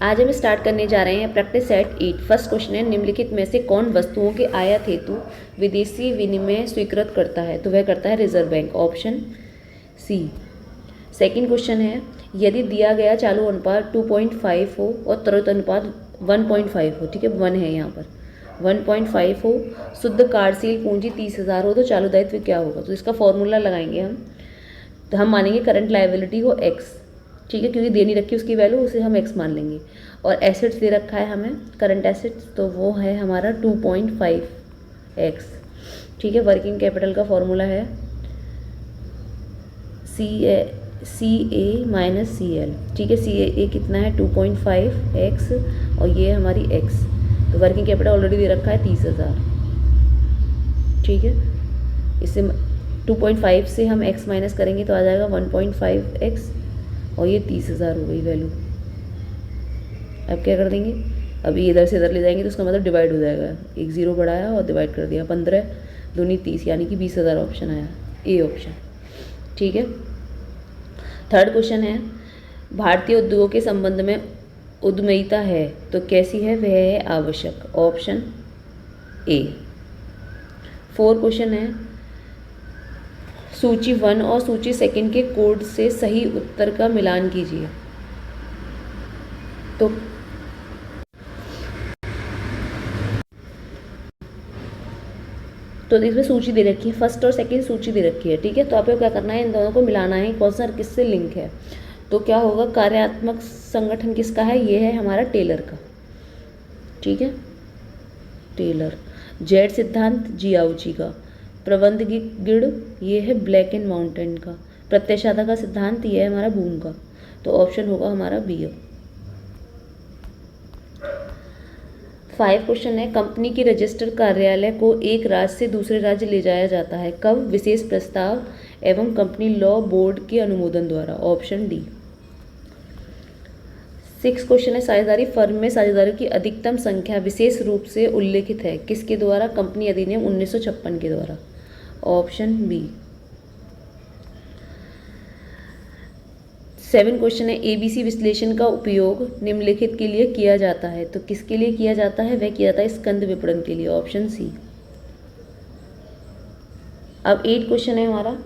आज हम स्टार्ट करने जा रहे हैं प्रैक्टिस सेट 8। फर्स्ट क्वेश्चन है, निम्नलिखित में से कौन वस्तुओं के आयात हेतु विदेशी विनिमय स्वीकृत करता है? तो वह करता है Reserve Bank, option C. Second question है, यदि दिया गया चालू अनुपात 2.5 हो और त्वरित अनुपात 1.5 हो, ठीक है 1 है यहाँ पर, 1.5 हो, शुद्ध कार्यशील पूंजी 30,000 हो, तो चालू दायित्व क्या होगा? तो इसका फॉर्मूला लगाएंगे हम। तो हम मानेंगे करंट लायबिलिटी हो एक्स, ठीक है, क्योंकि देनी रखी उसकी वैल्यू, उसे हम एक्स मान लेंगे। और एसेट्स दे रखा है हमें करंट एसेट्स, तो वो है हमारा 2.5 एक्स, ठीक है। वर्किंग कैपिटल का फॉर्मूला है CA माइनस CL, ठीक है। CA कितना है 2.5 एक्स और ये हमारी एक्स, तो वर्किंग कैपिटल ऑलरेडी दे रखा है 30,000, ठीक है। इससे 2.5 से हम x माइनस करेंगे तो आ जाएगा 1.5 एक्स और ये 30,000 हो गई वैल्यू। अब क्या कर देंगे, अभी इधर से इधर ले जाएंगे तो उसका मतलब डिवाइड हो जाएगा, एक ज़ीरो बढ़ाया और डिवाइड कर दिया, 15 दूनी 30 यानी कि 20,000 ऑप्शन आया, ए ऑप्शन, ठीक है। थर्ड क्वेश्चन है, भारतीय उद्योगों के संबंध में उद्यमिता है तो कैसी है? वह है आवश्यक, ऑप्शन ए। फोर्थ क्वेश्चन है, सूची 1 और सूची 2 के कोड से सही उत्तर का मिलान कीजिए। तो इसमें सूची दे रखी है, फर्स्ट और सेकंड सूची दे रखी है, ठीक है। तो आपको क्या करना है, इन दोनों को मिलाना है, कौन सा किससे लिंक है। तो क्या होगा, कार्यात्मक संगठन किसका है? ये है हमारा टेलर का, ठीक है, टेलर। जेड सिद्धांत जियाउची का, प्रबंध गिड़ ये है ब्लैक एंड माउंटेन का, प्रत्यक्षता का सिद्धांत ये है हमारा बूम का, तो ऑप्शन होगा हमारा बी। 5 क्वेश्चन है, कंपनी की रजिस्टर कार्यालय को एक राज्य से दूसरे राज्य ले जाया जाता है, कब? विशेष प्रस्ताव एवं कंपनी लॉ बोर्ड के अनुमोदन द्वारा, ऑप्शन डी। 6 क्वेश्चन है, साझेदारी फर्म में साझेदारों की अधिकतम संख्या विशेष रूप से उल्लेखित है, किसके द्वारा? कंपनी अधिनियम 1956 के द्वारा, ऑप्शन बी। 7 क्वेश्चन है, ABC विश्लेषण का उपयोग निम्नलिखित के लिए किया जाता है, तो किसके लिए किया जाता है? वह किया जाता है स्कंद विपणन के लिए, ऑप्शन सी। अब 8 क्वेश्चन है हमारा,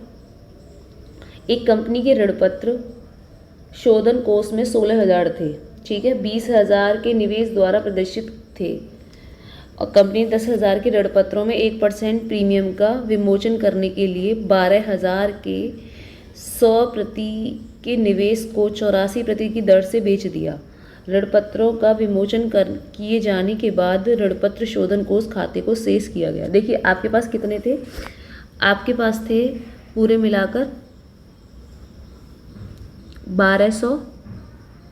एक कंपनी के ऋणपत्र शोधन कोष में 16,000 थे, ठीक है, 20,000 के निवेश द्वारा प्रदर्शित थे और कंपनी 10,000 के ऋणपत्रों में 1% प्रीमियम का विमोचन करने के लिए 12,000 के 100% के निवेश को 84% की दर से बेच दिया। ऋणपत्रों का विमोचन किए जाने के बाद ऋणपत्र शोधन कोष खाते को शेष किया गया। देखिए आपके पास कितने थे, आपके पास थे पूरे मिलाकर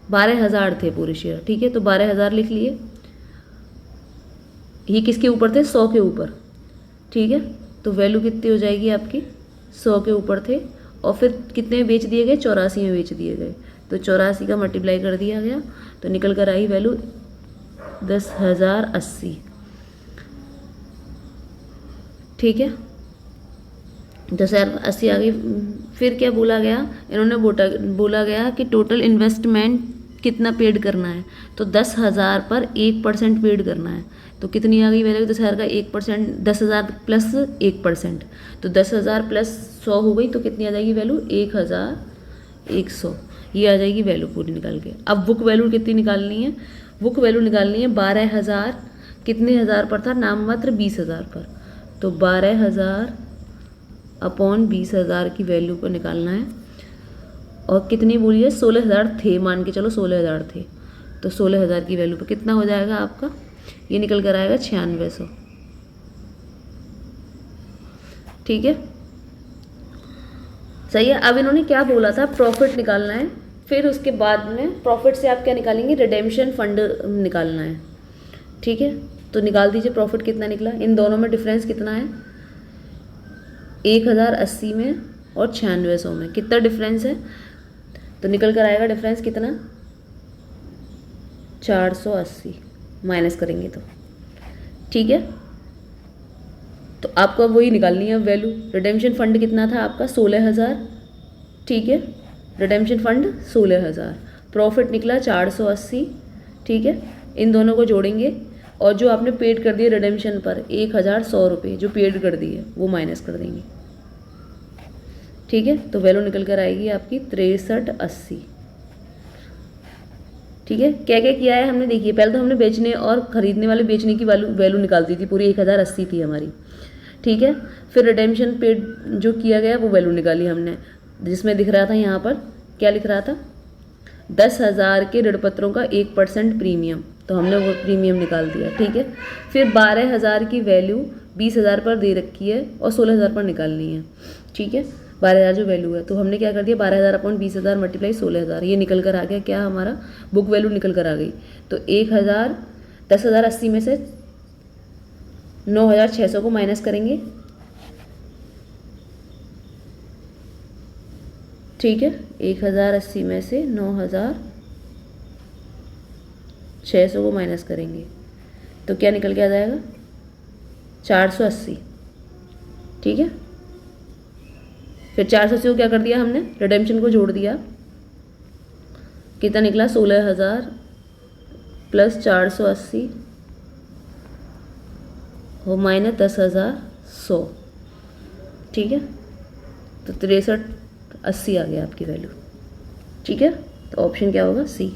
12,000 थे पूरे शेयर, ठीक है। तो 12,000 लिख लिए, ये किसके ऊपर थे? 100 के ऊपर, ठीक है। तो वैल्यू कितनी हो जाएगी आपकी? 100 के ऊपर थे और फिर कितने में बेच दिए गए? 84 में बेच दिए गए, तो 84 का मल्टीप्लाई कर दिया गया तो निकल कर आई वैल्यू 10,080, ठीक है, 10,080 आ गई। फिर क्या बोला गया, इन्होंने बोला गया कि टोटल इन्वेस्टमेंट कितना पेड करना है, तो 10,000 पर 1% पेड करना है, तो कितनी आ गई वैल्यू? 10,000 का 1%, 10,000 प्लस 1%, तो 10,000 प्लस 100 हो गई, तो कितनी आ जाएगी वैल्यू? 1,100, ये आ जाएगी वैल्यू पूरी निकल के। अब बुक वैल्यू कितनी निकालनी है? बुक वैल्यू निकालनी है 12,000 कितने हज़ार पर था? नाम मात्र 20,000 पर, तो 12,000 अपॉन 20,000 की वैल्यू पर निकालना है। और कितनी बोली है? 16,000 थे, मान के चलो 16,000 थे, तो 16,000 की वैल्यू पर कितना हो जाएगा आपका? ये निकल कर आएगा 9600, ठीक है, सही है। अब इन्होंने क्या बोला था? प्रॉफिट निकालना है, फिर उसके बाद में प्रॉफिट से आप क्या निकालेंगे? रिडेम्पशन फंड निकालना है, ठीक है। तो निकाल दीजिए प्रॉफिट कितना निकला, इन दोनों में डिफरेंस कितना है? 1,080 में और 9600 में कितना डिफरेंस है? तो निकल कर आएगा डिफरेंस कितना? 480 माइनस करेंगे तो, ठीक है। तो आपको वही निकालनी है वैल्यू। रिडेम्पशन फंड कितना था आपका? 16,000, ठीक है, रिडेम्पशन फंड 16,000, प्रॉफिट निकला 480, ठीक है, इन दोनों को जोड़ेंगे और जो आपने पेड कर दिए रिडेम्पशन पर 1100 रुपये जो पेड कर दिए वो माइनस कर देंगे। ठीक है, तो वैल्यू निकल कर आएगी आपकी 6380। ठीक है, क्या क्या किया है हमने, देखिए पहले तो हमने बेचने और खरीदने वाले बेचने की वैल्यू निकाल दी थी, पूरी 1080 थी हमारी। ठीक है, फिर रिडेम्पशन पेड जो किया गया वो वैल्यू निकाली हमने, जिसमें दिख रहा था यहाँ पर क्या लिख रहा था, 10,000 के ऋण पत्रों का 1% प्रीमियम, तो हमने वो प्रीमियम निकाल दिया। ठीक है, फिर 12,000 की वैल्यू 20,000 पर दे रखी है और 16,000 पर निकालनी है। ठीक है, 12,000 जो वैल्यू है, तो हमने क्या कर दिया 12,000 अपॉन 20,000 मल्टीप्लाई 16,000, ये निकल कर आ गया क्या, हमारा बुक वैल्यू निकल कर आ गई। तो 10,080 में से 9,600 को माइनस करेंगे। ठीक है, 1,080 में से 9,600 को माइनस करेंगे तो क्या निकल के आ जाएगा 480। ठीक है, फिर 480 को क्या कर दिया हमने, रिडेम्पशन को जोड़ दिया, कितना निकला 16,000 प्लस 480 और माइनस 10,100। ठीक है, तो 6380 आ गया आपकी वैल्यू। ठीक है, तो ऑप्शन क्या होगा, सी।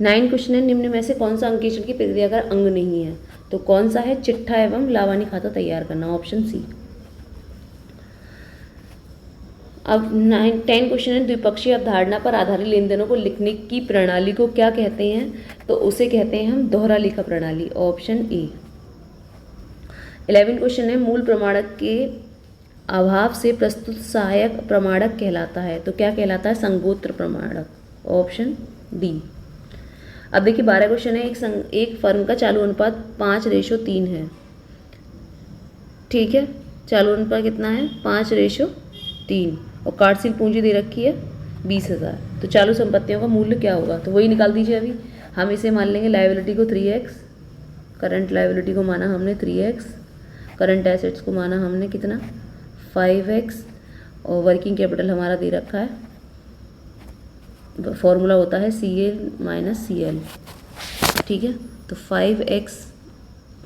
9 क्वेश्चन है, निम्न में से कौन सा अंकेक्षण की प्रक्रिया का अंग नहीं है, तो कौन सा है, चिट्ठा एवं लावानी खाता तैयार करना, ऑप्शन सी। अब 10 क्वेश्चन है, द्विपक्षीय अवधारणा पर आधारित लेन देनों को लिखने की प्रणाली को क्या कहते हैं, तो उसे कहते हैं हम दोहरा लेखा प्रणाली, ऑप्शन ए। 11 क्वेश्चन है, मूल प्रमाणक के अभाव से प्रस्तुत सहायक प्रमाणक कहलाता है, तो क्या कहलाता है, संगोत्र प्रमाणक, ऑप्शन डी। अब देखिए 12 क्वेश्चन है, एक फर्म का चालू अनुपात 5:3 है। ठीक है, चालू अनुपात कितना है, 5:3 और कार्यशील पूंजी दे रखी है 20,000, तो चालू संपत्तियों का मूल्य क्या होगा, तो वही निकाल दीजिए। अभी हम इसे मान लेंगे लायबिलिटी को 3x, करंट लायबिलिटी को माना हमने 3x, करंट एसेट्स को माना हमने कितना 5x और वर्किंग कैपिटल हमारा दे रखा है, फॉर्मूला होता है CA माइनस CL। ठीक है, तो 5x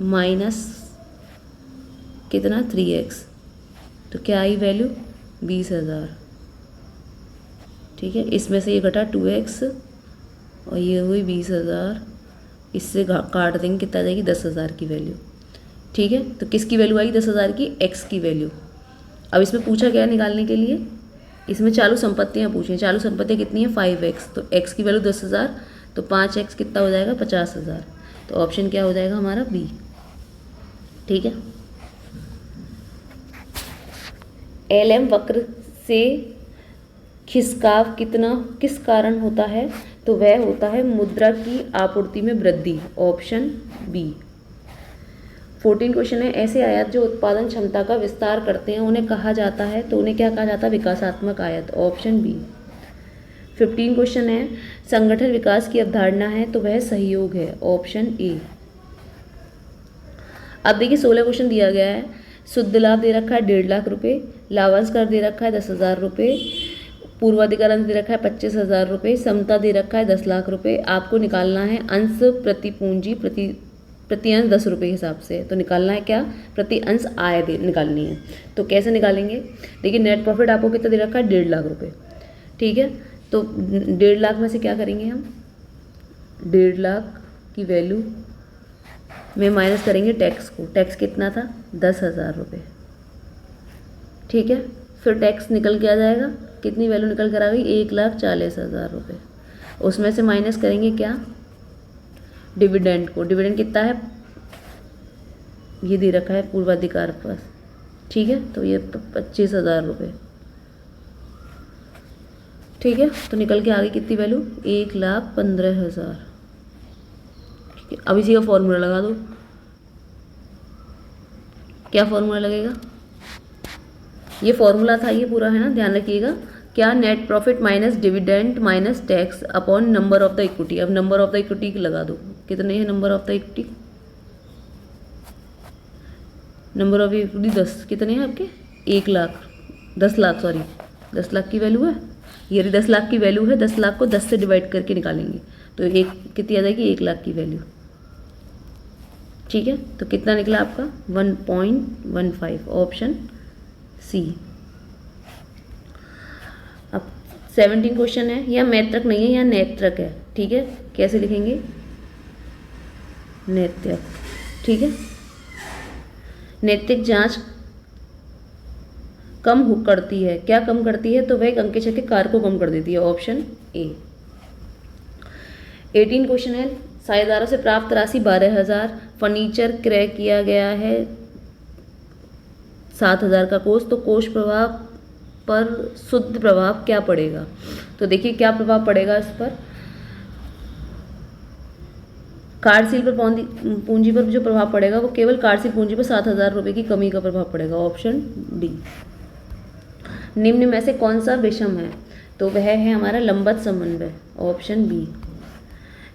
माइनस कितना 3x, तो क्या आई वैल्यू 20,000। ठीक है, इसमें से ये घटा 2x और ये हुई 20,000, इससे काट देंगे कितना जाएगी 10,000 की वैल्यू। ठीक है, तो किसकी वैल्यू आई 10,000 की, x की वैल्यू। अब इसमें पूछा गया निकालने के लिए, इसमें चालू संपत्तियाँ पूछी हैं, चालू संपत्तियाँ कितनी है 5x, तो x की वैल्यू 10,000, तो 5x कितना हो जाएगा 50,000, तो ऑप्शन क्या हो जाएगा हमारा बी। ठीक है, LM वक्र से खिसकाव किस कारण होता है, तो वह होता है मुद्रा की आपूर्ति में वृद्धि, ऑप्शन बी। 14 क्वेश्चन है, ऐसे आयात जो उत्पादन क्षमता का विस्तार करते हैं उन्हें कहा जाता है, तो उन्हें क्या कहा जाता है, विकासात्मक आयात, ऑप्शन बी। 15 क्वेश्चन है, संगठन विकास की अवधारणा है तो वह सहयोग है, ऑप्शन ए। अब देखिए 16 क्वेश्चन दिया गया है, शुद्ध लाभ दे रखा है 1.5 लाख रुपये, लाभांश कर दे रखा है 10,000 रुपये, पूर्वाधिकार अंश दे रखा है 25,000 रुपये, समता दे रखा है 10 लाख रुपये। आपको निकालना है अंश प्रति पूंजी प्रति अंश 10 रुपये के हिसाब से, तो निकालना है क्या, प्रति अंश आय निकालनी है। तो कैसे निकालेंगे, देखिए नेट प्रॉफिट आपको कितना दे रखा है 1.5 लाख रुपये। ठीक है, तो 1.5 लाख में से क्या करेंगे हम, 1.5 लाख की वैल्यू में माइनस करेंगे टैक्स को, टैक्स कितना था 10,000 रुपये। ठीक है, फिर टैक्स निकल के आ जाएगा, कितनी वैल्यू निकल कर आ गई 1,40,000 रुपये। उसमें से माइनस करेंगे क्या, डिविडेंड को, डिविडेंड कितना है, ये दे रखा है पूर्वाधिकार पर। ठीक है, तो ये 25,000 रुपये। ठीक है, तो निकल के आ गई कितनी वैल्यू 1,15,000। ठीक है, अब इसी का फॉर्मूला लगा दो, क्या फॉर्मूला लगेगा, ये फॉर्मूला था ये पूरा है ना, ध्यान रखिएगा, क्या, net profit minus dividend minus tax upon number of the equity. अब नंबर ऑफ द इक्विटी लगा दो, कितने है number of the equity, number of equity 10, कितने हैं आपके 1 लाख 10 लाख सॉरी 10 लाख की वैल्यू है, ये 10 लाख की वैल्यू है, 10 लाख को 10 से डिवाइड करके निकालेंगे तो एक कितनी आ जाएगी, 1 लाख की वैल्यू। ठीक है, तो कितना निकला आपका 1.15, ऑप्शन सी। अब 17 क्वेश्चन है, यह मैत्रक नहीं है, यह नेत्रक है। ठीक है, कैसे लिखेंगे, नेत्रक। ठीक है, नैतिक जांच कम करती है, क्या कम करती है, तो वह एक अंकेक्षर के कार्य को कम कर देती है, ऑप्शन ए। 18 क्वेश्चन है, साझेदारों से प्राप्त राशि 12,000, फर्नीचर क्रय किया गया है 7,000 का कोष, तो कोष प्रभाव पर शुद्ध प्रभाव क्या पड़ेगा। तो देखिए क्या प्रभाव पड़ेगा इस पर, कार्यशील पर पूंजी पर जो प्रभाव पड़ेगा वो केवल कार्यशील पूंजी पर 7,000 रुपये की कमी का प्रभाव पड़ेगा, ऑप्शन डी। निम्न में से कौन सा विषम है, तो वह है हमारा लंबवत समन्वय, ऑप्शन बी।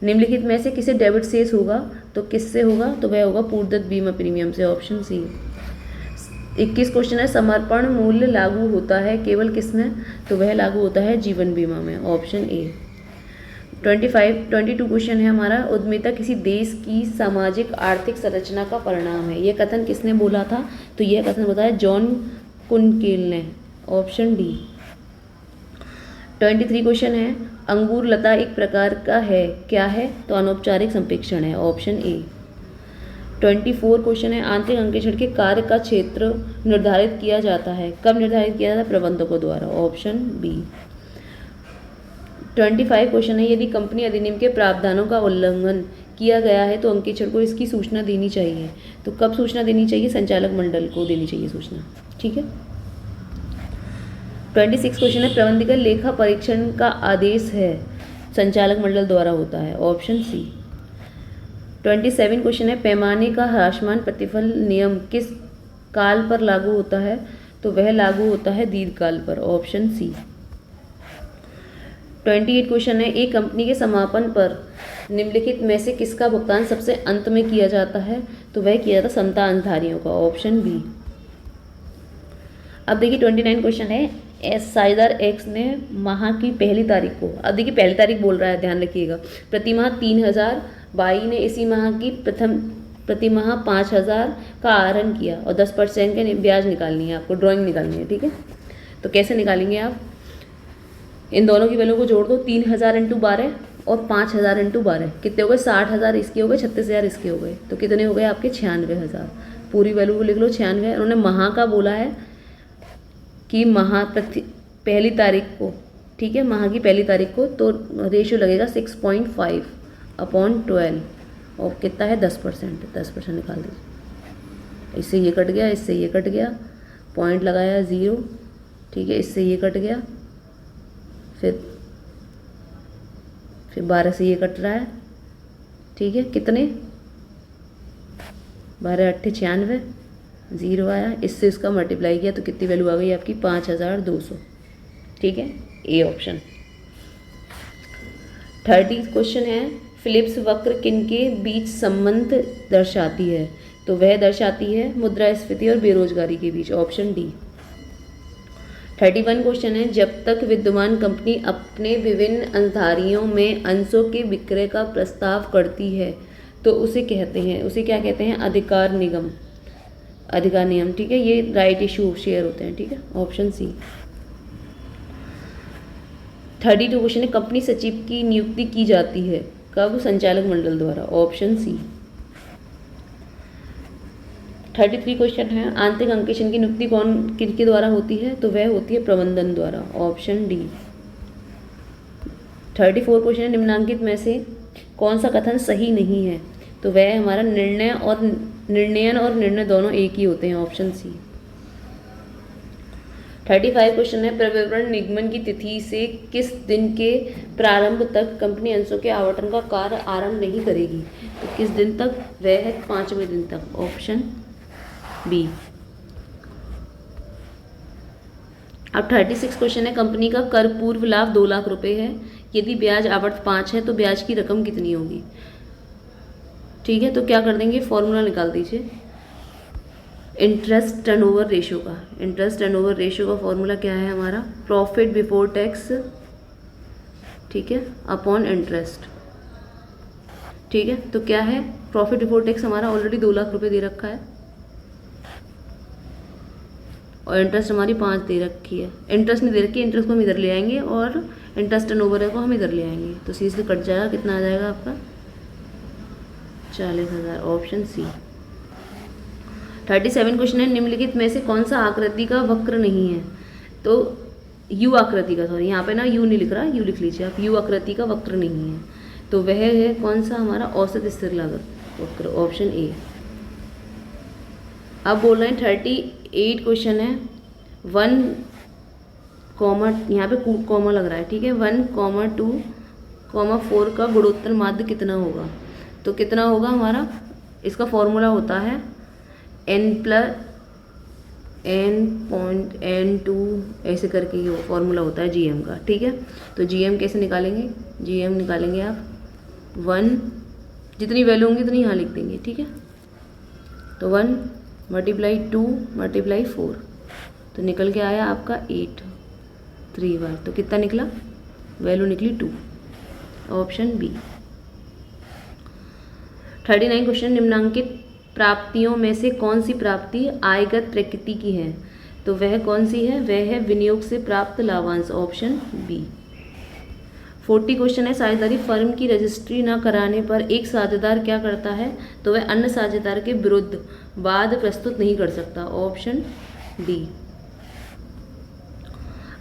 निम्नलिखित में से किसे डेबिट शेष होगा, तो किससे होगा, तो वह होगा पूर्वदत्त बीमा प्रीमियम से, ऑप्शन सी। 21 क्वेश्चन है, समर्पण मूल्य लागू होता है केवल किसमें, तो वह लागू होता है जीवन बीमा में, ऑप्शन ए। 22 क्वेश्चन है हमारा, उद्यमिता किसी देश की सामाजिक आर्थिक संरचना का परिणाम है, यह कथन किसने बोला था, तो यह कथन बताया जॉन कुनकेल ने, ऑप्शन डी। 23 क्वेश्चन है, अंगूर लता एक प्रकार का है, क्या है, तो अनौपचारिक संप्रेक्षण है, ऑप्शन ए। 24 क्वेश्चन है, आंतरिक अंकेक्षण के कार्य का क्षेत्र निर्धारित किया जाता है, कब निर्धारित किया जाता है, प्रबंधकों द्वारा, ऑप्शन बी। 25 क्वेश्चन है, यदि कंपनी अधिनियम के प्रावधानों का उल्लंघन किया गया है तो अंकेक्षण को इसकी सूचना देनी चाहिए, तो कब सूचना देनी चाहिए, संचालक मंडल को देनी चाहिए सूचना। ठीक है, 26 क्वेश्चन है, प्रबंधकीय लेखा परीक्षण का आदेश है संचालक मंडल द्वारा होता है, ऑप्शन सी। 27 क्वेश्चन है, पैमाने का ह्रासमान प्रतिफल नियम किस काल पर लागू होता है, तो वह लागू होता है दीर्घकाल पर, ऑप्शन सी। 28 क्वेश्चन है, एक कंपनी के समापन पर निम्नलिखित में से किसका भुगतान सबसे अंत में किया जाता है, तो वह किया जाता समता अंशधारियों का, ऑप्शन बी। अब देखिए 29 क्वेश्चन है, साझेदार एक्स ने माह की पहली तारीख को, अब देखिए पहली तारीख बोल रहा है, ध्यान रखिएगा, प्रतिमाह 3,000, बाई ने इसी माह की प्रतिमाह 5,000 का आहरण किया और 10% के ब्याज निकालनी है, आपको ड्राइंग निकालनी है। ठीक है, तो कैसे निकालेंगे आप, इन दोनों की वैल्यू को जोड़ दो, 3,000 × 12 और 5,000 × 12 कितने हो गए, 60,000 इसके हो गए, 36,000 इसके हो गए, तो कितने हो गए आपके 96,000। पूरी वैल्यू को लिख लो 96। उन्होंने माह का बोला है कि पहली तारीख को, ठीक है, माह की पहली तारीख को, तो रेशियो लगेगा 6.5/12 और कितना है 10%, 10% निकाल दीजिए। इससे ये कट गया, इससे ये कट गया, पॉइंट लगाया 0, ठीक है, इससे ये कट गया, फिर 12 से ये कट रहा है, ठीक है, कितने 12 × 8 = 96, 0 आया, इससे इसका मल्टीप्लाई किया तो कितनी वैल्यू आ गई आपकी 5,200। ठीक है, ए ऑप्शन। 30 क्वेश्चन है, फिलिप्स वक्र किनके बीच संबंध दर्शाती है, तो वह दर्शाती है मुद्रास्फीति और बेरोजगारी के बीच, ऑप्शन डी। 31 क्वेश्चन है, जब तक विद्यमान कंपनी अपने विभिन्न अंशधारियों में अंशों के विक्रय का प्रस्ताव करती है तो उसे क्या कहते हैं, अधिकार नियम। ठीक है, ये राइट इशू शेयर होते हैं। ठीक है, ऑप्शन सी। 32 क्वेश्चन है, कंपनी सचिव की नियुक्ति की जाती है कब, संचालक मंडल द्वारा, ऑप्शन सी। 33 क्वेश्चन है, आंतरिक अंकेक्षण की नियुक्ति किसके द्वारा होती है, तो वह होती है प्रबंधन द्वारा, ऑप्शन डी। 34 क्वेश्चन है, निम्नांकित में से कौन सा कथन सही नहीं है, तो वह हमारा निर्णयन और निर्णय दोनों एक ही होते हैं, ऑप्शन सी। 35 क्वेश्चन है, प्रविवरण निगमन की तिथि से किस दिन के प्रारंभ तक कंपनी अंशों के आवंटन का कार्य आरंभ नहीं करेगी, तो किस दिन तक, वह है 5वें दिन तक, ऑप्शन बी। अब 36 क्वेश्चन है, कंपनी का कर पूर्व लाभ 2 लाख रुपए है, यदि ब्याज आवर्त 5 है तो ब्याज की रकम कितनी होगी। ठीक है, तो क्या कर देंगे, फॉर्मूला निकाल दीजिए इंटरेस्ट टर्नओवर रेशियो का। इंटरेस्ट टर्नओवर रेशियो का फॉर्मूला क्या है हमारा, प्रॉफिट बिफोर टैक्स, ठीक है, अपॉन इंटरेस्ट। ठीक है, तो क्या है, प्रॉफिट बिफोर टैक्स हमारा ऑलरेडी 2 लाख रुपए दे रखा है और इंटरेस्ट हमारी 5 दे रखी है। इंटरेस्ट नहीं दे रखी है, इंटरेस्ट को हम इधर ले आएंगे और इंटरेस्ट टर्नओवर है को हम इधर ले आएंगे, तो सी से कट जाएगा, कितना आ जाएगा आपका 40,000, ऑप्शन सी। 37 क्वेश्चन है, निम्नलिखित में से कौन सा आकृति का वक्र नहीं है? तो यू आकृति का, सॉरी यहाँ पे ना यू नहीं लिख रहा, यू लिख लीजिए आप, यू आकृति का वक्र नहीं है, तो वह है कौन सा हमारा औसत स्थिर लागत वक्र, ऑप्शन ए। अब बोल रहे हैं 38 क्वेश्चन है, 1 कॉमा, यहाँ पे कॉमा लग रहा है, ठीक है, 1, 2, 4 का गुणोत्तर माध्य कितना होगा? तो कितना होगा हमारा, इसका फॉर्मूला होता है n+n.n2 ऐसे करके ये फॉर्मूला होता है जीएम का, ठीक है। तो जीएम कैसे निकालेंगे? जीएम निकालेंगे आप 1, जितनी वैल्यू होंगी उतनी यहाँ लिख देंगे, ठीक है। तो 1 × 2 × 4, तो निकल के आया आपका 8 3 बार, तो कितना निकला, वैल्यू निकली 2, ऑप्शन बी। 39 क्वेश्चन, निम्नांकित प्राप्तियों में से कौन सी प्राप्ति आयगत प्रकृति की है? तो वह कौन सी है? वह है विनियोग से प्राप्त लाभांश, ऑप्शन बी। 40 क्वेश्चन है, साझेदारी फर्म की रजिस्ट्री न कराने पर एक साझेदार क्या करता है? तो वह अन्य साझेदार के विरुद्ध वाद प्रस्तुत नहीं कर सकता, ऑप्शन डी।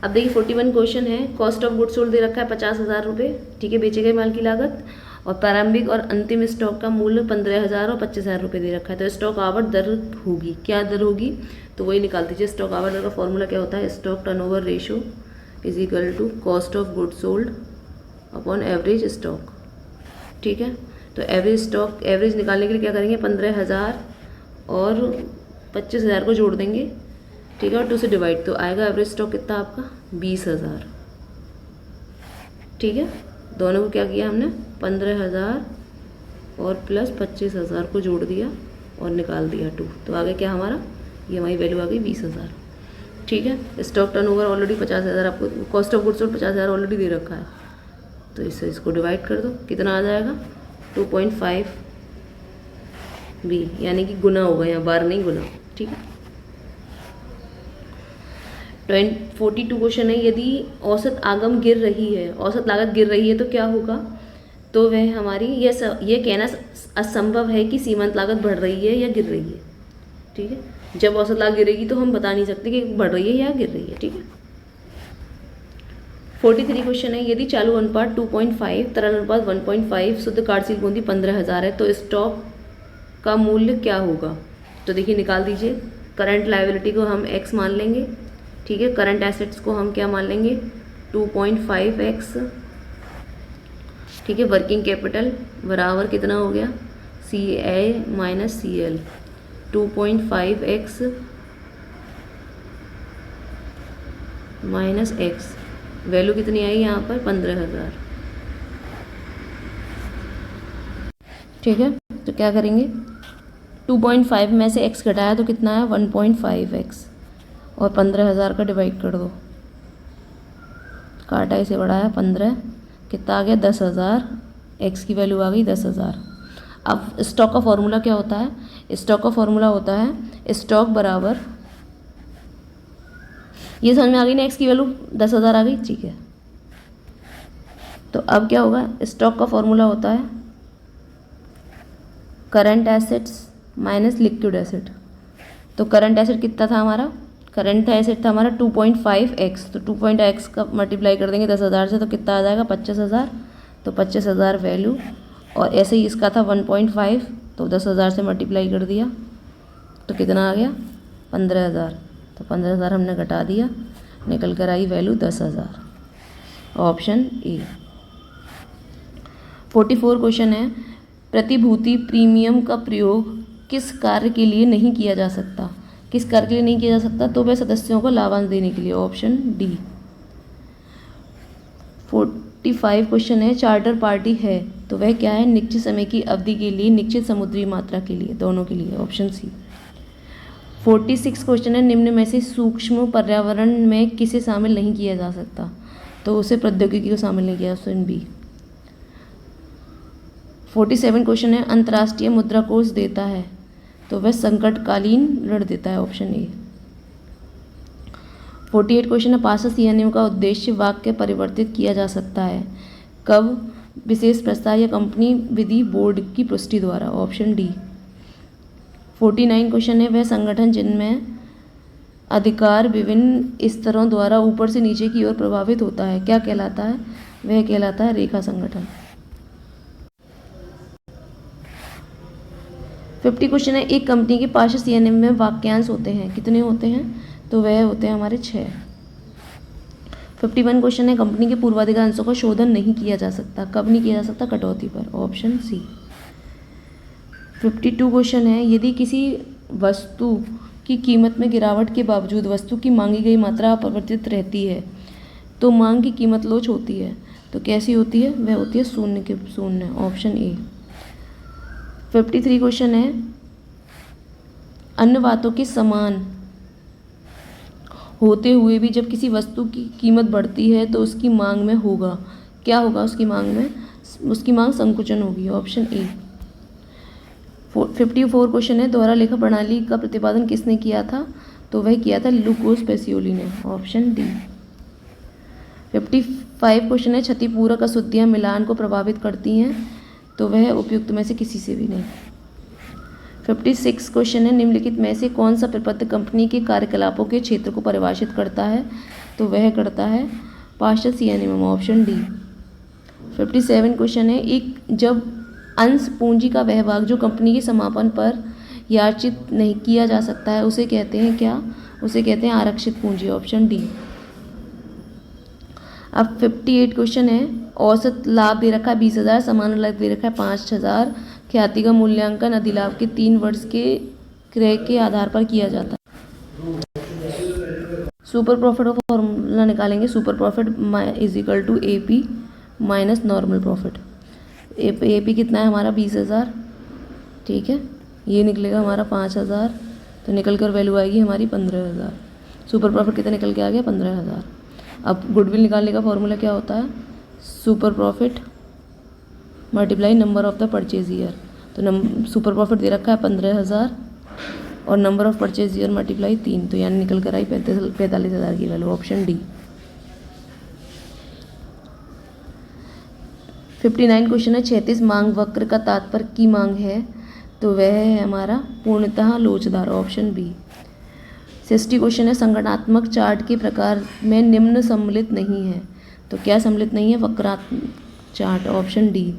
अब देखिए 41 क्वेश्चन है, कॉस्ट ऑफ गुड्स सोल्ड दे रखा है 50,000 रुपये, ठीक है, बेचे गए माल की लागत, और प्रारंभिक और अंतिम स्टॉक का मूल्य 15,000 और 25,000 रुपये दे रखा है। तो स्टॉक आवक दर होगी, क्या दर होगी? तो वही निकाल दीजिए। स्टॉक आवक दर का फॉर्मूला क्या होता है? Stock turnover ratio is equal to cost of goods sold upon average stock, ठीक है। तो एवरेज स्टॉक, एवरेज निकालने के लिए क्या करेंगे, 15,000 और 25,000 को जोड़ देंगे, ठीक है, और 2 से डिवाइड, तो आएगा एवरेज स्टॉक कितना आपका 20,000, ठीक है। दोनों को क्या किया हमने, 15,000 और प्लस 25,000 को जोड़ दिया और निकाल दिया 2, तो आगे क्या हमारा, ये हमारी वैल्यू आ गई 20,000, ठीक है। स्टॉक टर्नओवर ऑलरेडी 50,000, आपको cost of goods sold 50,000 already दे रखा है, तो इससे इसको डिवाइड कर दो, कितना आ जाएगा 2.5 बी, यानी कि गुना होगा, यहाँ बार नहीं गुना, ठीक है। 42 क्वेश्चन है, यदि औसत आगम गिर रही है, औसत लागत गिर रही है तो क्या होगा? तो वह हमारी ये कहना असंभव है कि सीमांत लागत बढ़ रही है या गिर रही है, ठीक है। जब औसत लागत गिरेगी तो हम बता नहीं सकते कि बढ़ रही है या गिर रही है, ठीक है। 43 क्वेश्चन है, यदि चालू अनुपात 2.5, तरल अनुपात 1.5, शुद्ध कार्यशील पूंजी 15,000 है, तो स्टॉक का मूल्य क्या होगा? तो देखिए निकाल दीजिए, करंट लायबिलिटी को हम x मान लेंगे, ठीक है, करंट एसेट्स को हम क्या मान लेंगे 2.5x, ठीक है। वर्किंग कैपिटल बराबर कितना हो गया, CA minus CL, 2.5x minus x, value कितनी आई यहाँ पर 15,000, ठीक है। तो क्या करेंगे, 2.5 में से x घटाया तो कितना है 1.5x, और 15,000 का डिवाइड कर दो, काटा इसे बढ़ाया 15, कितना आ गया 10,000, x की वैल्यू आ गई 10,000। अब स्टॉक का फॉर्मूला क्या होता है? स्टॉक का फॉर्मूला होता है स्टॉक बराबर, ये समझ में आ गई ना, x की वैल्यू 10,000 आ गई, ठीक है। तो अब क्या होगा, स्टॉक का फॉर्मूला होता है current assets minus liquid asset. तो करंट एसेट कितना था हमारा, करंट एसेट था हमारा 2.5x, तो 2.x का मल्टीप्लाई कर देंगे 10,000 से, तो कितना आ जाएगा 25,000, तो 25,000 वैल्यू, और ऐसे ही इसका था 1.5, तो 10,000 से मल्टीप्लाई कर दिया, तो कितना आ गया 15,000, तो 15,000 हमने घटा दिया, निकल कर I value 10,000, option A. 44 question है, प्रतिभूति प्रीमियम का प्रयोग किस कार्य के लिए नहीं किया जा सकता? किस कार्य के लिए नहीं किया जा सकता? तो वह सदस्यों को लाभांश देने के लिए, ऑप्शन डी। 45 क्वेश्चन है, चार्टर पार्टी है तो वह क्या है? निश्चित समय की अवधि के लिए, निश्चित समुद्री मात्रा के लिए, दोनों के लिए, ऑप्शन सी। 46 क्वेश्चन है, निम्न में से सूक्ष्म पर्यावरण में किसे शामिल नहीं किया जा सकता? तो उसे प्रौद्योगिकी को शामिल नहीं किया, ऑप्शन बी। 47 क्वेश्चन है, अंतर्राष्ट्रीय मुद्रा कोष देता है, तो वह संकटकालीन ऋण देता है, ऑप्शन ए। 48 क्वेश्चन है, पार्षद नियम का उद्देश्य वाक्य परिवर्तित किया जा सकता है, कब? विशेष प्रस्ताव या कंपनी विधि बोर्ड की पुष्टि द्वारा, ऑप्शन डी। 49 क्वेश्चन है, वह संगठन जिनमें अधिकार विभिन्न स्तरों द्वारा ऊपर से नीचे की ओर प्रभावित होता है, क्या कहलाता है? वह कहलाता है रेखा संगठन। 50 क्वेश्चन है, एक कंपनी के पार्षद सीएनएम में वाक्यांश होते हैं, कितने होते हैं? तो वह होते हैं हमारे 6। 51 क्वेश्चन है, कंपनी के पूर्वाधिकार अंशों का शोधन नहीं किया जा सकता, कब नहीं किया जा सकता? कटौती पर, ऑप्शन सी। 52 क्वेश्चन है, यदि किसी वस्तु की कीमत में गिरावट के बावजूद वस्तु की मांगी गई मात्रा अपरिवर्तित रहती है तो मांग की कीमत लोच होती है, तो कैसी होती है? वह होती है शून्य के शून्य, ऑप्शन ए। 53 क्वेश्चन है, अन्य बातों के समान होते हुए भी जब किसी वस्तु की कीमत बढ़ती है तो उसकी मांग में होगा, क्या होगा उसकी मांग में? उसकी मांग संकुचन होगी, ऑप्शन ए। 54 क्वेश्चन है, दोहरा लेखा प्रणाली का प्रतिपादन किसने किया था? तो वह किया था लुकोस पेसियोली ने, ऑप्शन डी। 55 क्वेश्चन है, क्षतिपूरक अशुद्धियाँ मिलान को प्रभावित करती हैं, तो वह उपयुक्त में से किसी से भी नहीं। 56 क्वेश्चन है, निम्नलिखित में से कौन सा प्रपत्र कंपनी के कार्यकलापों के क्षेत्र को परिभाषित करता है? तो वह करता है पार्षद सीएनएम, ऑप्शन डी। 57 क्वेश्चन है, एक जब अंश पूंजी का वह भाग जो कंपनी के समापन पर याचित नहीं किया जा सकता है उसे कहते हैं क्या? उसे कहते हैं आरक्षित पूंजी, ऑप्शन डी। अब 58 क्वेश्चन है, औसत लाभ दे रखा है 20,000, सामान्य लाभ दे रखा है 5,000, ख्याति का मूल्यांकन अधिलाभ के 3 वर्ष के क्रय के आधार पर किया जाता है। सुपर प्रॉफिट का फॉर्मूला निकालेंगे, super profit is equal to AP minus normal profit. AP कितना है हमारा? 20,000, ठीक है, ये निकलेगा हमारा 5,000, तो निकल कर वैल्यू आएगी हमारी 15,000। सुपर प्रॉफिट कितना निकल के आ गया? 15,000। अब गुडविल निकालने का फॉर्मूला क्या होता है? Super profit multiply number of the purchase year, तो सुपर प्रॉफिट दे रखा है 15,000 और number of purchase year multiply 3, तो यानी निकल कर आई 45,000 की वैल्यू, ऑप्शन डी। 59 क्वेश्चन है, 36 मांग वक्र का तात्पर्य की मांग है, तो वह है हमारा पूर्णतः लोचदार, ऑप्शन बी। 60 क्वेश्चन है, संगठनात्मक चार्ट के प्रकार में निम्न सम्मिलित नहीं है, तो क्या सम्मिलित नहीं है? वक्रात्मक चार्ट, ऑप्शन डी।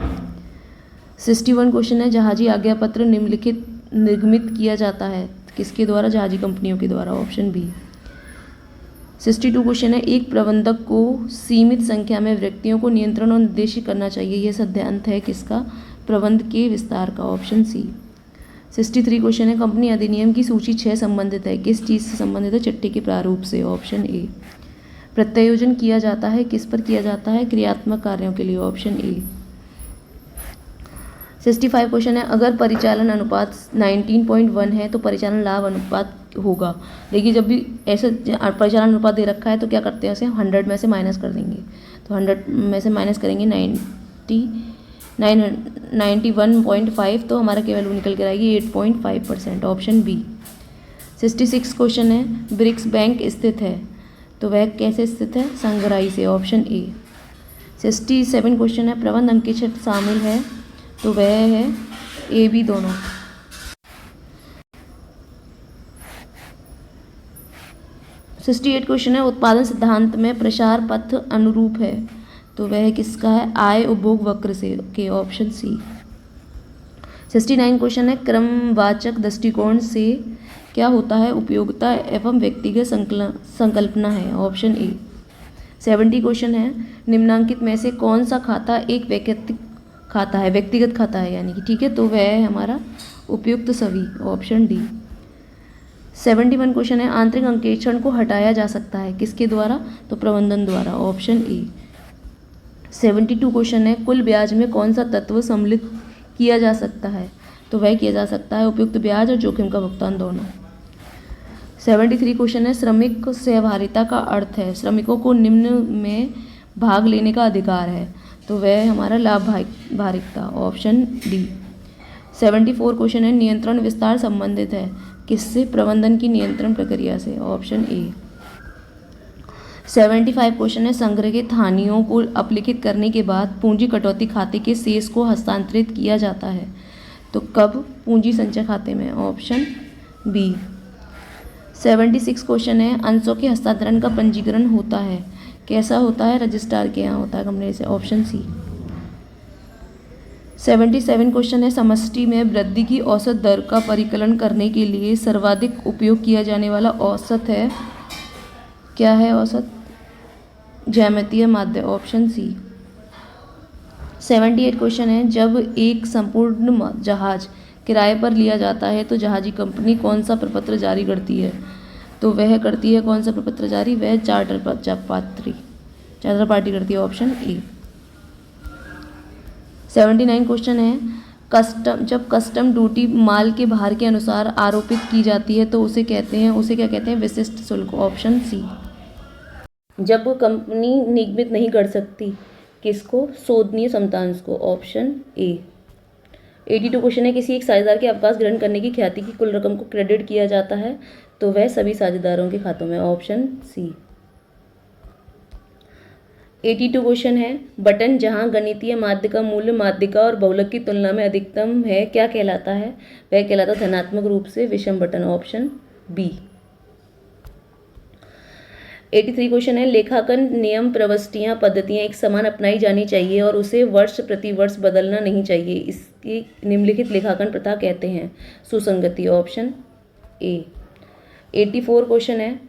61 क्वेश्चन है, जहाजी आज्ञा पत्र निम्नलिखित निर्गमित किया जाता है, किसके द्वारा? जहाजी कंपनियों के द्वारा, ऑप्शन बी। 62 क्वेश्चन है, एक प्रबंधक को सीमित संख्या में व्यक्तियों को नियंत्रण और निर्देशित करना चाहिए, यह सिद्धांत है किसका? प्रबंध के विस्तार का, ऑप्शन सी। 63 क्वेश्चन है, कंपनी अधिनियम की सूची 6 संबंधित है, किस चीज़ से संबंधित है? चिट्ठी के प्रारूप से, ऑप्शन ए। प्रत्यायोजन किया जाता है, किस पर किया जाता है? क्रियात्मक कार्यों के लिए, ऑप्शन ए। 65 क्वेश्चन है, अगर परिचालन अनुपात 19.1 है तो परिचालन लाभ अनुपात होगा। देखिए जब भी ऐसे परिचालन अनुपात दे रखा है तो क्या करते हैं, उसे 100 में से माइनस कर देंगे, तो 100 में से माइनस करेंगे 91.5, तो हमारा क्या वैल्यू निकल कर आएगी? 8.5%, ऑप्शन बी। 66 क्वेश्चन है, ब्रिक्स बैंक स्थित है, तो वह कैसे स्थित है? संघराई से, ऑप्शन ए। 67 क्वेश्चन है, प्रबंध अंकेक्षण शामिल है, तो वह है ए बी दोनों। 68 क्वेश्चन है, उत्पादन सिद्धांत में प्रसार पथ अनुरूप है, तो वह किसका है? आय उपभोग वक्र से, के, ऑप्शन सी। 69 क्वेश्चन है, क्रमवाचक दृष्टिकोण से क्या होता है? उपयोगिता एवं व्यक्तिगत संकल्पना है, ऑप्शन ए। 70 क्वेश्चन है, निम्नांकित में से कौन सा खाता एक व्यक्तिगत खाता है यानी कि, ठीक है, तो वह है हमारा उपयुक्त सभी, ऑप्शन डी। 71 क्वेश्चन है, आंतरिक अंकेक्षण को हटाया जा सकता है, किसके द्वारा? तो प्रबंधन द्वारा, ऑप्शन ए। 72 क्वेश्चन है, कुल ब्याज में कौन सा तत्व सम्मिलित किया जा सकता है? तो वह किया जा सकता है उपयुक्त ब्याज और जोखिम का भुगतान दोनों। 73 क्वेश्चन है, श्रमिक सहभागिता का अर्थ है श्रमिकों को निम्न में भाग लेने का अधिकार है, तो वह है हमारा लाभकारिता, ऑप्शन डी। 74 क्वेश्चन है, नियंत्रण विस्तार संबंधित है किससे? प्रबंधन की नियंत्रण प्रक्रिया से, ऑप्शन ए। 75 क्वेश्चन है, संग्रहित हानियों को अपलिखित करने के बाद पूंजी कटौती खाते के शेष को हस्तांतरित किया जाता है, तो कब? पूंजी संचय खाते में, ऑप्शन बी। 76 क्वेश्चन है, अंशों के हस्तांतरण का पंजीकरण होता है, कैसा होता है? रजिस्ट्रार के यहाँ होता है कंपनी से, ऑप्शन सी। 77 क्वेश्चन है, समष्टि में वृद्धि की औसत दर का परिकलन करने के लिए सर्वाधिक उपयोग किया जाने वाला औसत है, क्या है औसत? ज्यामितीय माध्य, ऑप्शन सी। 78 क्वेश्चन है, जब एक संपूर्ण जहाज किराए पर लिया जाता है तो जहाजी कंपनी कौन सा प्रपत्र जारी करती है? तो वह करती है कौन सा प्रपत्र जारी? वह चार्टर पार्टी करती है, ऑप्शन ए। 79 क्वेश्चन है, जब कस्टम ड्यूटी माल के भार के अनुसार आरोपित की जाती है तो उसे क्या कहते हैं? विशिष्ट शुल्क, ऑप्शन सी। जब कंपनी निगमित नहीं कर सकती किसको? शोधनीय समतांश को, ऑप्शन ए। 82 क्वेश्चन है, किसी एक साझेदार के अवकाश ग्रहण करने की ख्याति की कुल रकम को क्रेडिट किया जाता है, तो वह सभी साझेदारों के खातों में, ऑप्शन सी। 82 क्वेश्चन है, बटन जहां गणितीय माध्य का मूल्य माध्यिका और बहुलक की तुलना में अधिकतम है क्या कहलाता है? वह कहलाता धनात्मक रूप से विषम बटन, ऑप्शन बी। 83 क्वेश्चन है, लेखांकन नियम प्रविष्टियां पद्धतियां एक समान अपनाई जानी चाहिए और उसे वर्ष प्रति वर्ष बदलना नहीं चाहिए, इसकी निम्नलिखित लेखांकन प्रथा कहते हैं? सुसंगति, ऑप्शन ए। 84 क्वेश्चन है,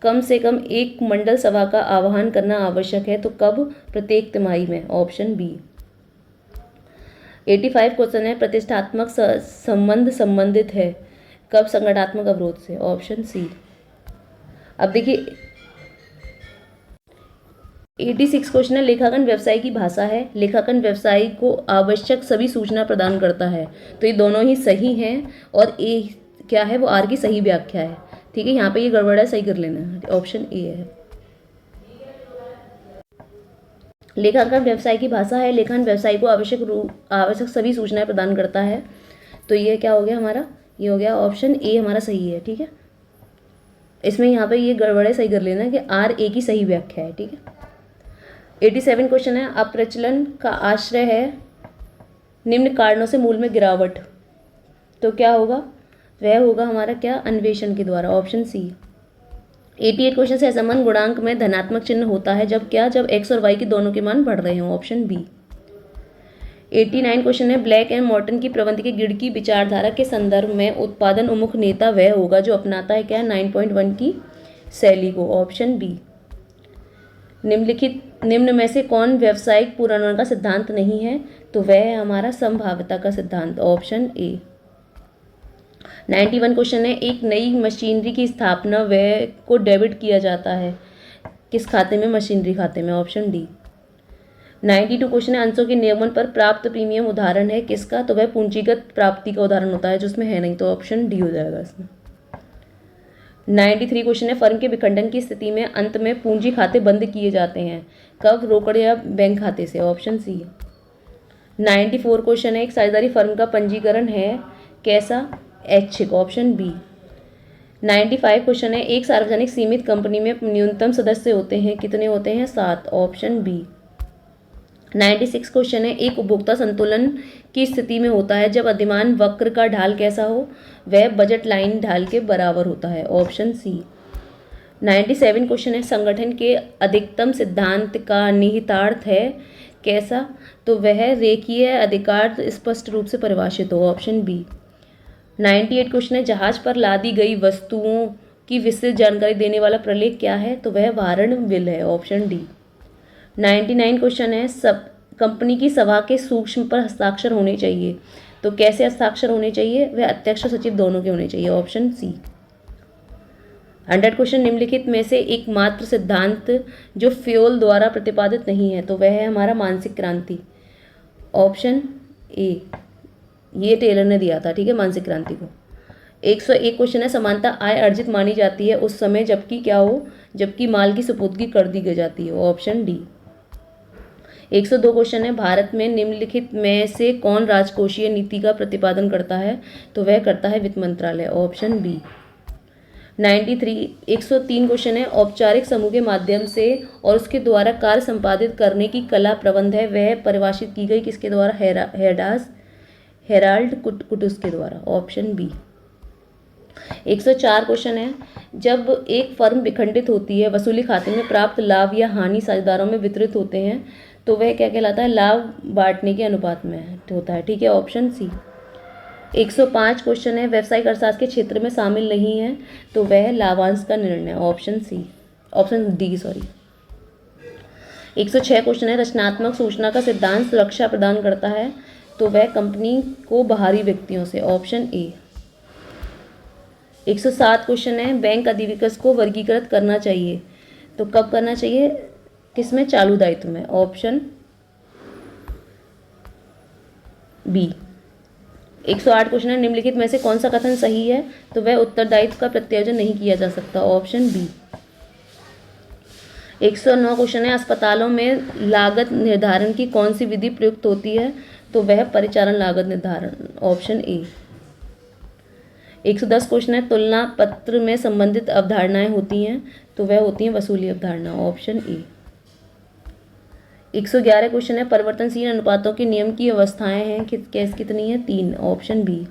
कम से कम एक मंडल सभा का आह्वान करना आवश्यक है, तो कब? प्रत्येक तिमाही में, ऑप्शन बी। 85 क्वेश्चन है, प्रतिष्ठात्मक संबंध संबंधित है कब? संगठनात्मक अवरोध से, ऑप्शन सी। अब देखिए 86 क्वेश्चन है, लेखांकन व्यवसाय की भाषा है, लेखांकन व्यवसाय को आवश्यक सभी सूचना प्रदान करता है, तो ये दोनों ही सही हैं और ए क्या है? वो आर की सही व्याख्या है, ठीक है। यहाँ पे ये गड़बड़ है, सही कर लेना, ऑप्शन ए है। लेखांकन व्यवसाय की भाषा है, लेखांकन व्यवसाय को आवश्यक सभी सूचनाएं प्रदान करता है, तो ये क्या हो गया हमारा? ये हो गया ऑप्शन ए हमारा सही है, ठीक है। इसमें यहाँ पे ये गड़बड़ है, सही कर लेना कि आर ए की सही व्याख्या है, ठीक है। 87 क्वेश्चन है, अप्रचलन का आश्रय है निम्न कारणों से मूल्य में गिरावट, तो क्या होगा? वह होगा हमारा क्या? अन्वेषण के द्वारा, ऑप्शन सी। 88 क्वेश्चन से, असमान गुणांक में धनात्मक चिन्ह होता है जब क्या? जब एक्स और वाई के दोनों के मान बढ़ रहे हों, ऑप्शन बी। 89 क्वेश्चन है, ब्लैक एंड मॉर्टन की प्रबंध के गिड़ की विचारधारा के संदर्भ में उत्पादन उन्मुख नेता वह होगा जो अपनाता है क्या? 9.1 की शैली को, ऑप्शन बी। निम्न में से कौन व्यावसायिक पूर्वानुमान का सिद्धांत नहीं है? तो वह है हमारा संभाव्यता का सिद्धांत, ऑप्शन ए। 91 क्वेश्चन है, एक नई मशीनरी की स्थापना व्यय को डेबिट किया जाता है किस खाते में? मशीनरी खाते में, ऑप्शन डी। 92 क्वेश्चन है, अंशों के नियमन पर प्राप्त प्रीमियम उदाहरण है किसका? तो वह पूंजीगत प्राप्ति का उदाहरण होता है, जो उसमें है नहीं, तो ऑप्शन डी हो जाएगा इसमें। 93 क्वेश्चन है, फर्म के विखंडन की स्थिति में अंत में पूंजी खाते बंद किए जाते हैं, कब? रोकड़ या बैंक खाते से, ऑप्शन सी। 94 क्वेश्चन है, एक साझेदारी फर्म का पंजीकरण है कैसा? ऐच्छिक, ऑप्शन बी। 95 क्वेश्चन है, एक सार्वजनिक सीमित कंपनी में न्यूनतम सदस्य होते हैं, कितने होते हैं? 7, ऑप्शन बी। 96 क्वेश्चन है, एक उपभोक्ता संतुलन की स्थिति में होता है जब अधिमान वक्र का ढाल कैसा हो? वह बजट लाइन ढाल के बराबर होता है, ऑप्शन सी। 97 क्वेश्चन है, संगठन के अधिकतम सिद्धांत का निहितार्थ है कैसा? तो वह रेखीय अधिकार स्पष्ट रूप से परिभाषित हो, ऑप्शन बी। 98 क्वेश्चन है, जहाज पर लादी गई वस्तुओं की विस्तृत जानकारी देने वाला प्रलेख क्या है? तो वह वारण विल है, ऑप्शन डी। 99 क्वेश्चन है, सब कंपनी की सभा के सूक्ष्म पर हस्ताक्षर होने चाहिए, तो कैसे हस्ताक्षर होने चाहिए? वह अध्यक्ष सचिव दोनों के होने चाहिए, ऑप्शन सी। 100 क्वेश्चन, निम्नलिखित में से एकमात्र सिद्धांत जो फ्योल द्वारा प्रतिपादित नहीं है, तो वह है हमारा मानसिक क्रांति, ऑप्शन ए। ये टेलर ने दिया था, ठीक है, मानसिक क्रांति को। 101 क्वेश्चन है, समानता आय अर्जित मानी जाती है उस समय जबकि क्या हो? जबकि माल की सुपुर्दगी कर दी जाती है, ऑप्शन डी। 102 क्वेश्चन है, भारत में निम्नलिखित में से कौन राजकोषीय नीति का प्रतिपादन करता है? तो वह करता है वित्त मंत्रालय, ऑप्शन बी। 103 क्वेश्चन है, औपचारिक समूह के माध्यम से और उसके द्वारा कार्य संपादित करने की कला प्रबंध है वह परिभाषित की गई किसके द्वारा? हेराल्ड कुटुस के द्वारा, ऑप्शन बी। 104 क्वेश्चन है, जब एक फर्म विखंडित होती है वसूली खाते में प्राप्त लाभ या हानि साझेदारों में वितरित होते हैं तो वह क्या कहलाता है? लाभ बांटने के अनुपात में होता है, ठीक है, ऑप्शन सी। 105 क्वेश्चन है, व्यावसायिक अर्थशास्त्र के क्षेत्र में शामिल नहीं है तो वह लाभांश का निर्णय, option C, option D sorry. 106 question है, रचनात्मक सूचना का सिद्धांत सुरक्षा प्रदान करता है तो वह कंपनी को बाहरी व्यक्तियों से, ऑप्शन ए। 107 क्वेश्चन है, बैंक अधिविकस को वर्गीकृत करना चाहिए तो कब करना चाहिए? किसमें? चालू दायित्व में, ऑप्शन बी। 108 क्वेश्चन है, निम्नलिखित में से कौन सा कथन सही है? तो वह उत्तरदायित्व का प्रत्यायोजन नहीं किया जा सकता, ऑप्शन बी। 109 क्वेश्चन है, अस्पतालों में लागत निर्धारण की कौन सी विधि प्रयुक्त होती है? तो वह परिचालन लागत निर्धारण, ऑप्शन ए। 110 क्वेश्चन है, तुलना पत्र में संबंधित अवधारणाएं होती हैं तो वह होती हैं वसूली अवधारणा, ऑप्शन ए। 111 क्वेश्चन है, परिवर्तनशील अनुपातों के नियम की अवस्थाएं हैं कितनी है? 3, ऑप्शन बी।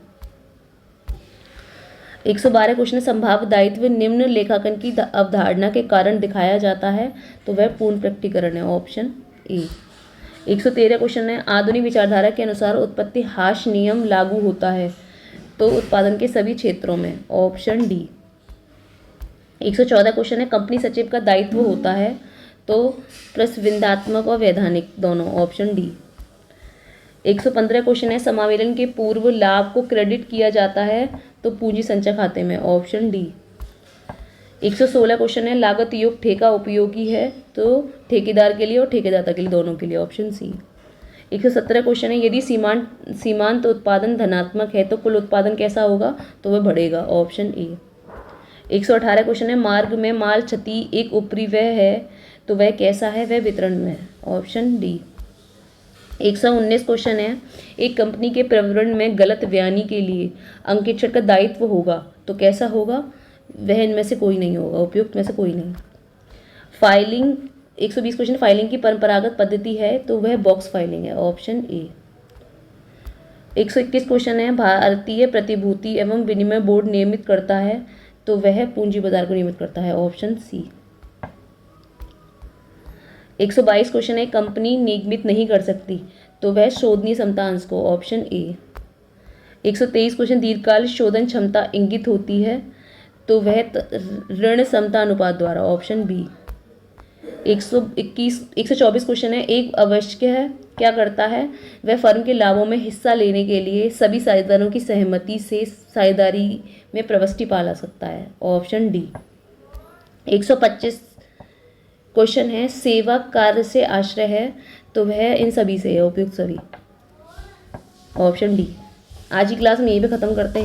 112 क्वेश्चन है, संभाव्य दायित्व निम्न लेखांकन की अवधारणा के कारण दिखाया जाता है तो वह पूर्ण प्रकटीकरण है, ऑप्शन ए। 113 क्वेश्चन है, आधुनिक विचारधारा के अनुसार उत्पत्ति हाश नियम लागू होता है तो उत्पादन के सभी क्षेत्रों में, ऑप्शन डी। 114 क्वेश्चन है, कंपनी सचिव का दायित्व होता है तो प्रतिविंदात्मक और वैधानिक दोनों, ऑप्शन डी। 115 क्वेश्चन है, समावेलन के पूर्व लाभ को क्रेडिट किया जाता है तो पूंजी संचय खाते में, ऑप्शन डी। 116 क्वेश्चन है, लागत योग ठेका उपयोगी है तो ठेकेदार के लिए और ठेकेदाता के लिए, दोनों के लिए, ऑप्शन सी। 117 क्वेश्चन है, यदि सीमांत उत्पादन धनात्मक है तो कुल उत्पादन कैसा होगा? तो वह बढ़ेगा, ऑप्शन ए। 118 क्वेश्चन है, मार्ग में माल क्षति एक उपरिव्यय है तो वह कैसा है? वह वितरण में है, ऑप्शन डी। 119 क्वेश्चन है, एक कंपनी के प्रवरण में गलत बयानी के लिए अंकेक्षण का दायित्व होगा तो कैसा होगा? वह इनमें से कोई नहीं होगा, उपयुक्त में से कोई नहीं। फाइलिंग 120 क्वेश्चन, फाइलिंग की परंपरागत पद्धति है तो वह बॉक्स फाइलिंग है, ऑप्शन ए। 121 क्वेश्चन है, भारतीय प्रतिभूति एवं विनिमय बोर्ड नियमित करता है तो वह पूंजी बाजार को नियमित करता है, ऑप्शन सी। 122 क्वेश्चन है, कंपनी निगमित नहीं कर सकती तो वह शोधनीय क्षमता अंश को, ऑप्शन ए। 123 क्वेश्चन, दीर्घकाल शोधन क्षमता इंगित होती है तो वह ऋण क्षमता अनुपात द्वारा, ऑप्शन बी। 124 क्वेश्चन है, एक आवश्यक है क्या करता है? वह फर्म के लाभों में हिस्सा लेने के लिए सभी साझेदारों की सहमति से साझेदारी में प्रविष्टि पाला सकता है, ऑप्शन डी। 125 क्वेश्चन है, सेवा कार्य से आश्रय है तो वह इन सभी से है, उपयुक्त सभी, ऑप्शन डी। आज की क्लास में यहीं पे ख़त्म करते हैं।